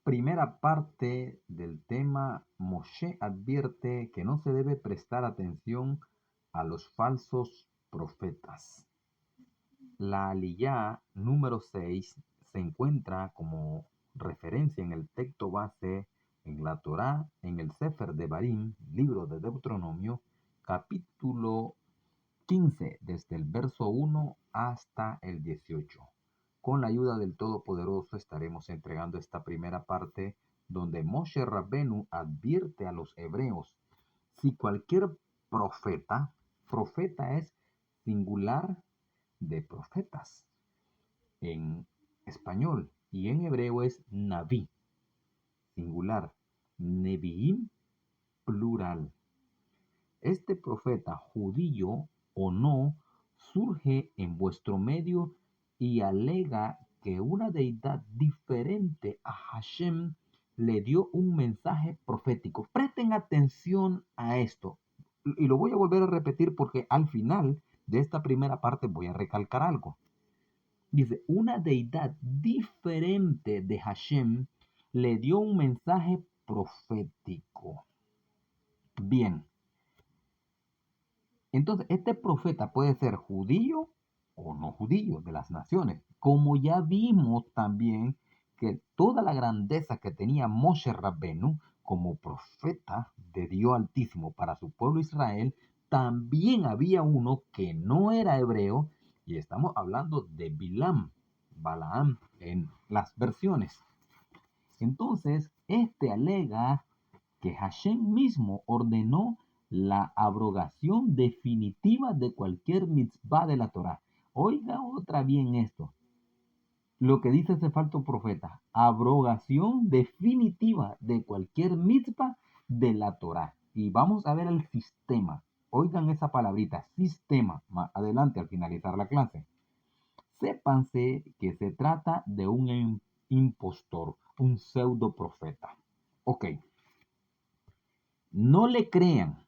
primera parte del tema, Moshe advierte que no se debe prestar atención a los falsos profetas. La aliyá número 6 se encuentra como referencia en el texto base en la Torá, en el Sefer de Barim, libro de Deuteronomio, capítulo 15, desde el verso 1 hasta el 18. Con la ayuda del Todopoderoso estaremos entregando esta primera parte donde Moshe Rabbenu advierte a los hebreos si cualquier profeta, profeta es singular de profetas en español y en hebreo es Naví, singular, Neviim, plural. Este profeta, judío o no, surge en vuestro medio y alega que una deidad diferente a Hashem le dio un mensaje profético. Presten atención a esto. Y lo voy a volver a repetir porque al final de esta primera parte voy a recalcar algo. Dice, una deidad diferente de Hashem le dio un mensaje profético. Bien, entonces este profeta puede ser judío o no judío de las naciones. Como ya vimos también que toda la grandeza que tenía Moshe Rabbenu como profeta de Dios Altísimo para su pueblo Israel, también había uno que no era hebreo y estamos hablando de Balaam en las versiones. Entonces, este alega que Hashem mismo ordenó la abrogación definitiva de cualquier mitzvah de la Torah. Oiga otra bien esto, lo que dice ese falso profeta, abrogación definitiva de cualquier mitzvah de la Torah. Y vamos a ver el sistema. Oigan esa palabrita, sistema, más adelante al finalizar la clase. Sépanse que se trata de un impostor, un pseudo profeta. Ok, no le crean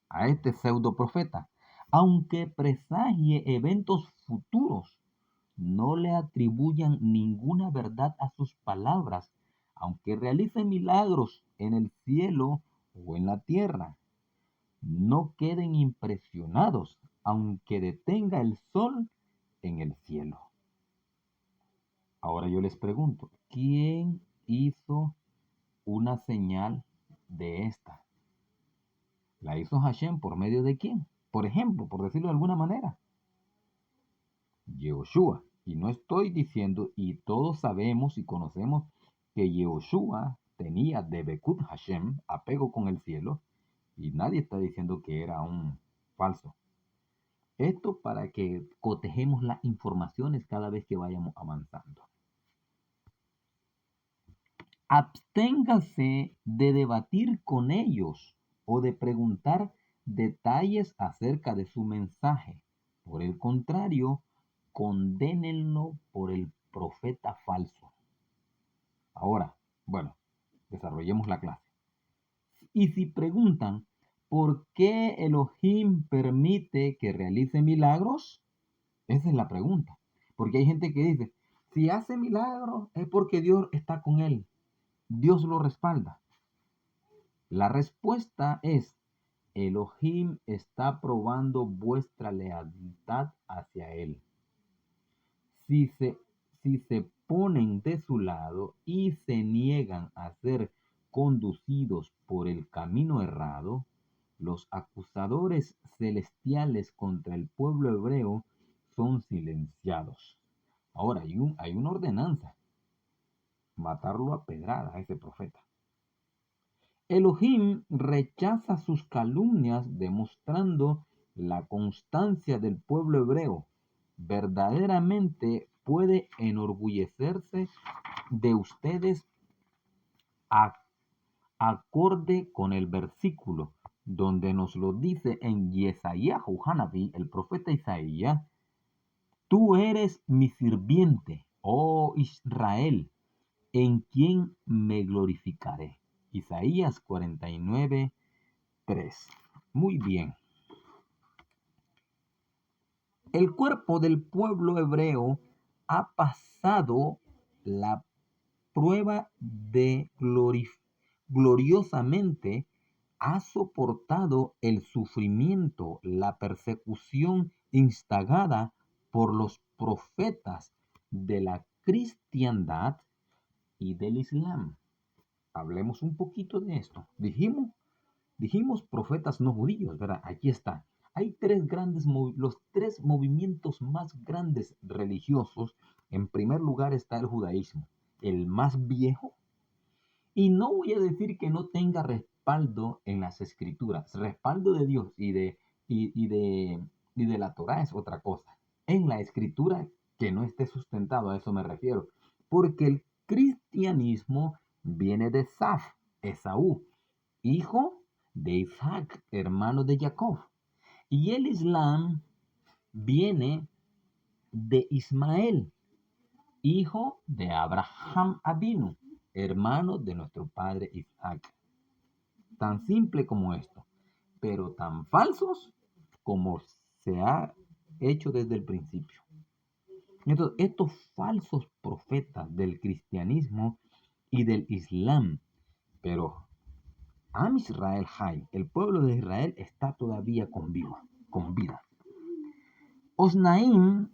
a este pseudo profeta, aunque presagie eventos futuros. No le atribuyan ninguna verdad a sus palabras, aunque realice milagros en el cielo o en la tierra. No queden impresionados, aunque detenga el sol en el cielo. Ahora yo les pregunto, ¿quién hizo una señal de esta? ¿La hizo Hashem por medio de quién? Por ejemplo, por decirlo de alguna manera, Yehoshua. Y no estoy diciendo, y todos sabemos y conocemos que Yehoshua tenía Debekut Hashem, apego con el cielo, y nadie está diciendo que era un falso. Esto para que cotejemos las informaciones cada vez que vayamos avanzando. Absténgase de debatir con ellos o de preguntar detalles acerca de su mensaje. Por el contrario, condénenlo por el profeta falso. Ahora, bueno, desarrollemos la clase. Y si preguntan, ¿por qué Elohim permite que realice milagros? Esa es la pregunta. Porque hay gente que dice, si hace milagros es porque Dios está con él. Dios lo respalda. La respuesta es, Elohim está probando vuestra lealtad hacia él. Si se, si se ponen de su lado y se niegan a ser conducidos por el camino errado, los acusadores celestiales contra el pueblo hebreo son silenciados. Ahora hay una ordenanza, matarlo a pedradas a ese profeta. Elohim rechaza sus calumnias demostrando la constancia del pueblo hebreo. Verdaderamente puede enorgullecerse de ustedes acorde con el versículo donde nos lo dice en Yesayahu Hanabi, el profeta Isaías, tú eres mi sirviente, oh Israel, en quien me glorificaré. Isaías 49, 3. Muy bien. El cuerpo del pueblo hebreo ha pasado la prueba de gloriosamente ha soportado el sufrimiento, la persecución instigada por los profetas de la cristiandad y del Islam. Hablemos un poquito de esto. Dijimos profetas no judíos, ¿verdad? Aquí está. Hay los tres movimientos más grandes religiosos. En primer lugar está el judaísmo, el más viejo. Y no voy a decir que no tenga respaldo en las escrituras. Respaldo de Dios y de la Torá es otra cosa. En la escritura que no esté sustentado, a eso me refiero. Porque el cristianismo viene de Esaú, hijo de Isaac, hermano de Jacob. Y el Islam viene de Ismael, hijo de Abraham Abinu, hermano de nuestro padre Isaac. Tan simple como esto, pero tan falsos como se ha hecho desde el principio. Entonces, estos falsos profetas del cristianismo y del Islam, pero Am Israel Hay, el pueblo de Israel está todavía con vida. Osnaim,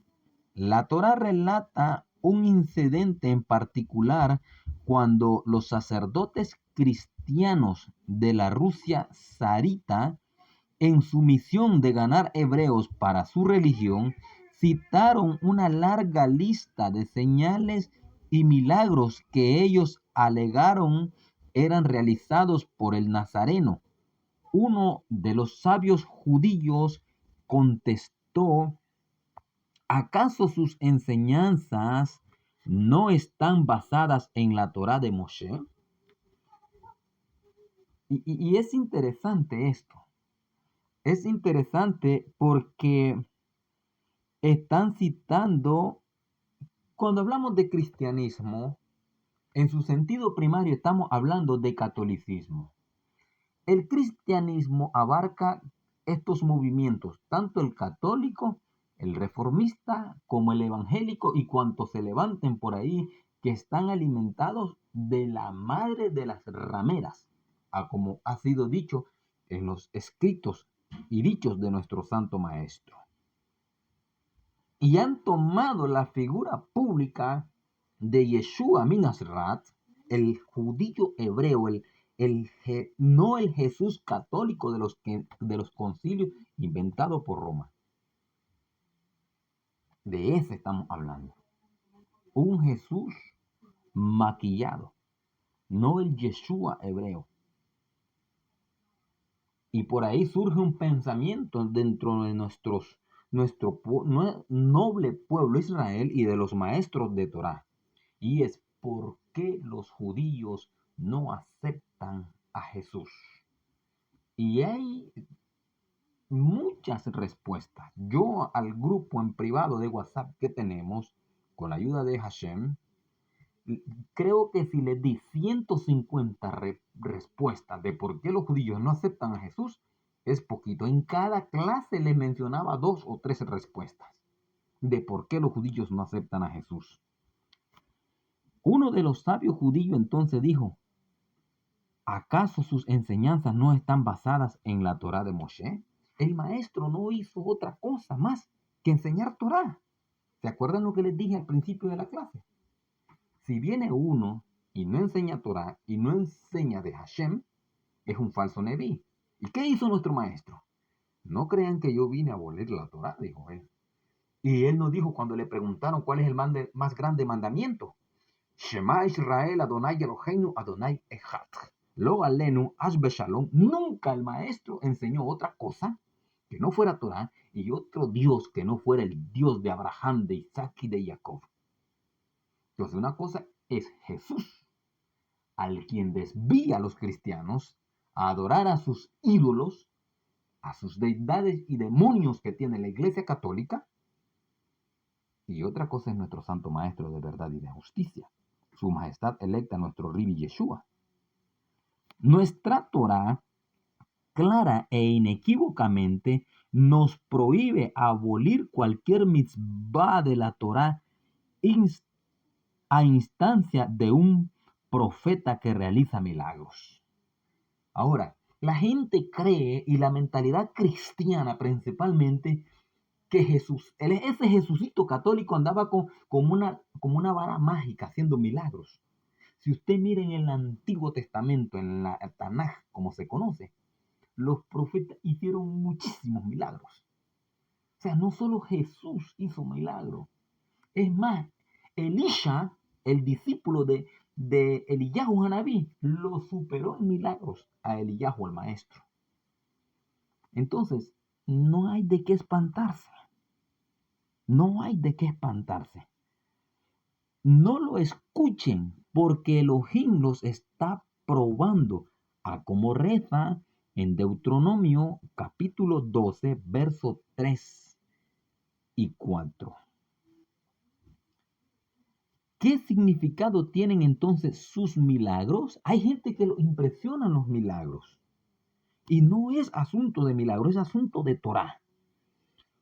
la Torá relata un incidente en particular cuando los sacerdotes cristianos de la Rusia zarita, en su misión de ganar hebreos para su religión, citaron una larga lista de señales y milagros que ellos alegaron eran realizados por el Nazareno. Uno de los sabios judíos contestó: ¿acaso sus enseñanzas no están basadas en la Torá de Moshe? Y es interesante esto. Es interesante porque están citando, cuando hablamos de cristianismo, en su sentido primario estamos hablando de catolicismo. El cristianismo abarca estos movimientos, tanto el católico, el reformista, como el evangélico y cuantos se levanten por ahí, que están alimentados de la madre de las rameras, como ha sido dicho en los escritos y dichos de nuestro santo maestro. Y han tomado la figura pública de Yeshua Minasrat, el judío hebreo, no el Jesús católico de los concilios inventado por Roma. De ese estamos hablando. Un Jesús maquillado, no el Yeshua hebreo. Y por ahí surge un pensamiento dentro de nuestro noble pueblo Israel y de los maestros de Torá. Y es: ¿por qué los judíos no aceptan a Jesús? Y hay muchas respuestas. Yo al grupo en privado de WhatsApp que tenemos, con la ayuda de Hashem, creo que si les di 150 respuestas de por qué los judíos no aceptan a Jesús, es poquito. En cada clase les mencionaba 2 o 3 respuestas de por qué los judíos no aceptan a Jesús. Uno de los sabios judíos entonces dijo: ¿acaso sus enseñanzas no están basadas en la Torá de Moshe? El maestro no hizo otra cosa más que enseñar Torá. ¿Se acuerdan lo que les dije al principio de la clase? Si viene uno y no enseña Torá y no enseña de Hashem, es un falso nebí. ¿Y qué hizo nuestro maestro? No crean que yo vine a abolir la Torá, dijo él. Y él nos dijo cuando le preguntaron cuál es el más grande mandamiento: Shema Israel Adonai Eloheinu Adonai Echad. Lo alenu Ashbe Shalom. Nunca el maestro enseñó otra cosa que no fuera Torá y otro Dios que no fuera el Dios de Abraham, de Isaac y de Jacob. Entonces, una cosa es Jesús, al quien desvía a los cristianos a adorar a sus ídolos, a sus deidades y demonios que tiene la Iglesia Católica. Y otra cosa es nuestro Santo Maestro de verdad y de justicia, su majestad electa, nuestro Ribi Yeshua. Nuestra Torá, clara e inequívocamente, nos prohíbe abolir cualquier mitzvah de la Torá a instancia de un profeta que realiza milagros. Ahora, la gente cree, y la mentalidad cristiana principalmente, que ese Jesucito católico andaba como una vara mágica haciendo milagros. Si usted mira en el Antiguo Testamento, en la Tanaj, como se conoce, los profetas hicieron muchísimos milagros. O sea, no solo Jesús hizo milagros. Es más, Elisha, el discípulo de Eliyahu Hanabí, lo superó en milagros a Eliyahu, el maestro. Entonces, no hay de qué espantarse. No hay de qué espantarse. No lo escuchen, porque Elohim los está probando, a como reza en Deuteronomio capítulo 12, versos 3 y 4. ¿Qué significado tienen entonces sus milagros? Hay gente que lo impresionan los milagros. Y no es asunto de milagro, es asunto de Torah.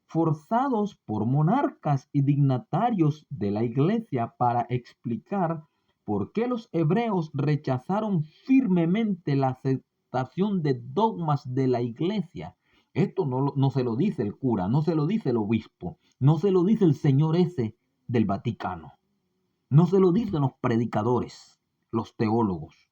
Forzados por monarcas y dignatarios de la iglesia para explicar por qué los hebreos rechazaron firmemente la aceptación de dogmas de la iglesia. Esto no se lo dice el cura, no se lo dice el obispo, no se lo dice el señor ese del Vaticano. No se lo dicen los predicadores, los teólogos.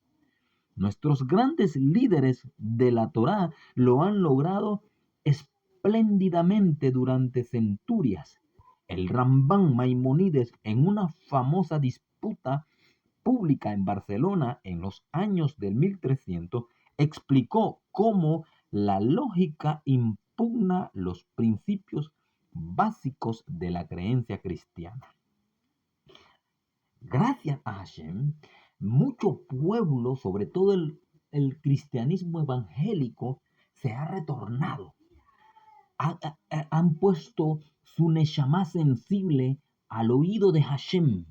Nuestros grandes líderes de la Torá lo han logrado espléndidamente durante centurias. El Rambán Maimónides, en una famosa disputa pública en Barcelona en los años del 1300, explicó cómo la lógica impugna los principios básicos de la creencia cristiana. Gracias a Hashem, mucho pueblo, sobre todo el cristianismo evangélico, se ha retornado. Han puesto su neshama sensible al oído de Hashem,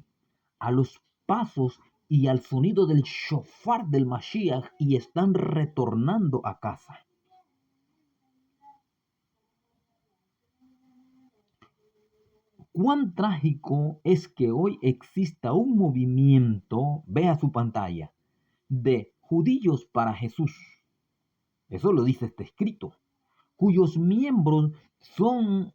a los pasos y al sonido del shofar del Mashiach, y están retornando a casa. Cuán trágico es que hoy exista un movimiento, vea su pantalla, de judíos para Jesús. Eso lo dice este escrito, cuyos miembros son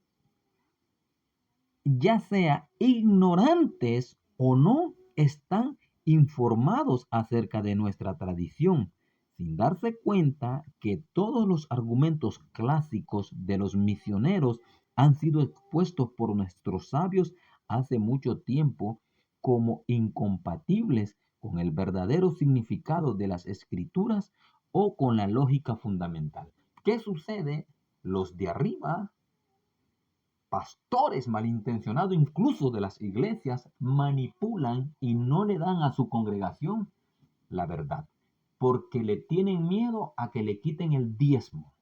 ya sea ignorantes o no, están informados acerca de nuestra tradición, sin darse cuenta que todos los argumentos clásicos de los misioneros han sido expuestos por nuestros sabios hace mucho tiempo como incompatibles con el verdadero significado de las escrituras o con la lógica fundamental. ¿Qué sucede? Los de arriba, pastores malintencionados incluso de las iglesias, manipulan y no le dan a su congregación la verdad, porque le tienen miedo a que le quiten el diezmo,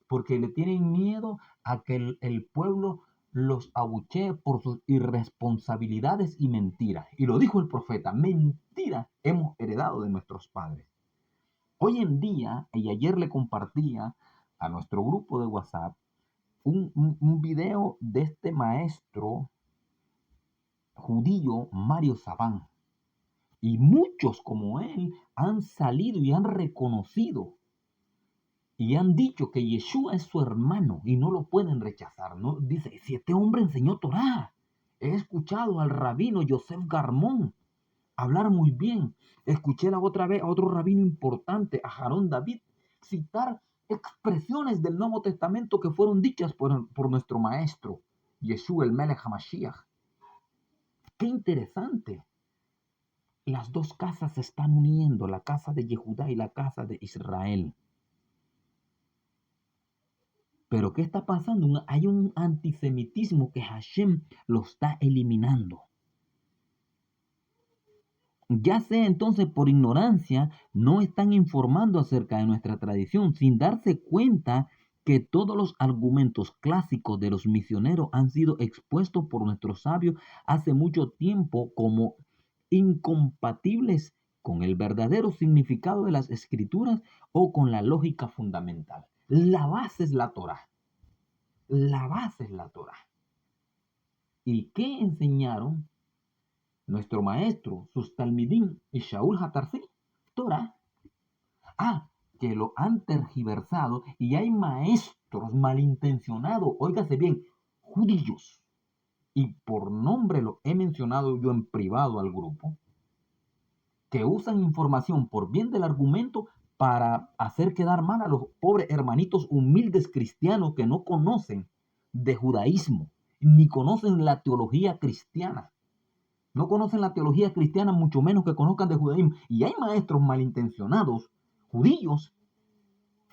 porque le tienen miedo a que el pueblo los abuchee por sus irresponsabilidades y mentiras. Y lo dijo el profeta, mentiras hemos heredado de nuestros padres. Hoy en día, y ayer le compartía a nuestro grupo de WhatsApp, un video de este maestro judío, Mario Sabán. Y muchos como él han salido y han reconocido y han dicho que Yeshua es su hermano y no lo pueden rechazar. ¿No? Dice, si este hombre enseñó Torah, he escuchado al rabino Yosef Garmón hablar muy bien. Escuché la otra vez a otro rabino importante, a Jarón David, citar expresiones del Nuevo Testamento que fueron dichas por nuestro maestro, Yeshua el Melech HaMashiach. ¡Qué interesante! Las dos casas se están uniendo, la casa de Yehudá y la casa de Israel. Pero ¿qué está pasando? Hay un antisemitismo que Hashem lo está eliminando. Ya sea entonces por ignorancia, no están informando acerca de nuestra tradición, sin darse cuenta que todos los argumentos clásicos de los misioneros han sido expuestos por nuestros sabios hace mucho tiempo como incompatibles con el verdadero significado de las escrituras o con la lógica fundamental. La base es la Torah. La base es la Torah. ¿Y qué enseñaron nuestro maestro, sus talmidim y Shaul Hatarsi, Torah. Que lo han tergiversado y hay maestros malintencionados, óigase bien, judíos, y por nombre lo he mencionado yo en privado al grupo, que usan información por bien del argumento para hacer quedar mal a los pobres hermanitos humildes cristianos que no conocen de judaísmo, ni conocen la teología cristiana. No conocen la teología cristiana, mucho menos que conozcan de judaísmo. Y hay maestros malintencionados, judíos,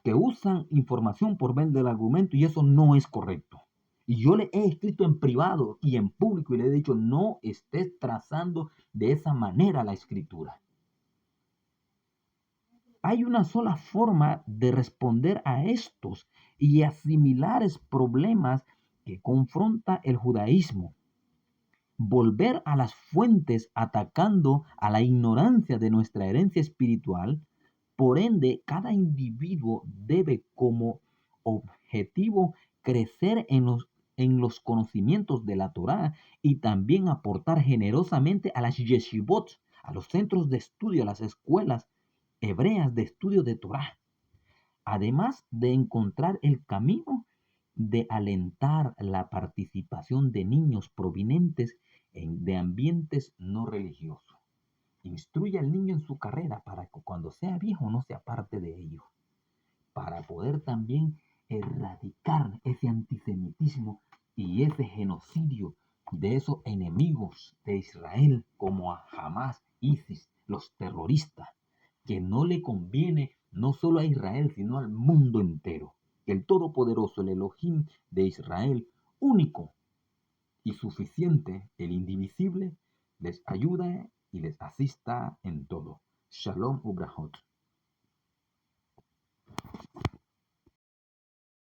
que usan información por bien del argumento y eso no es correcto. Y yo le he escrito en privado y en público y le he dicho, no estés trazando de esa manera la escritura. Hay una sola forma de responder a estos y a similares problemas que confronta el judaísmo. Volver a las fuentes atacando a la ignorancia de nuestra herencia espiritual. Por ende, cada individuo debe como objetivo crecer en los conocimientos de la Torá y también aportar generosamente a las yeshivot, a los centros de estudio, a las escuelas hebreas de estudio de Torá, además de encontrar el camino de alentar la participación de niños provenientes de ambientes no religiosos. Instruye al niño en su carrera para que cuando sea viejo no se aparte de ello, para poder también erradicar ese antisemitismo y ese genocidio de esos enemigos de Israel como a Hamas, ISIS, los terroristas, que no le conviene no solo a Israel, sino al mundo entero. Que el Todopoderoso, el Elohim de Israel, único y suficiente, el indivisible, les ayude y les asista en todo. Shalom Ubrahot.